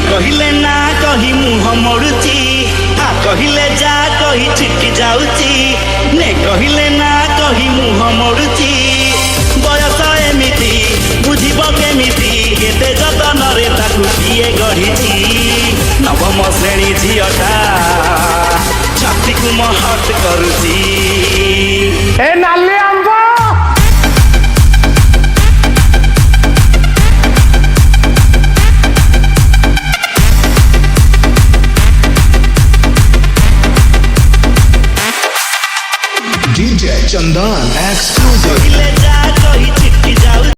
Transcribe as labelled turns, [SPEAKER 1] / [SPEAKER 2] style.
[SPEAKER 1] କହିଲେ ନା କହି ମୁହଁ ମୋଡୁଛି କହିଲେ ଯା କହି ଚିକି ଯାଉଛି ନେ କହିଲେ ନା କହି ମୁହଁ ମୋଡୁଛି ବୟସ ଏମିତି ବୁଝିବ କେମିତି କେତେ ଯତନରେ ତାକୁ କିଏ ଗଢିଛି ନବମ ଶ୍ରେଣୀ ଝିଅଟା ଛାତିକୁ ମହଟ କରୁଛି
[SPEAKER 2] ଏ ନାଲି ଆମ୍ବ
[SPEAKER 3] DJ Chandan exclusive.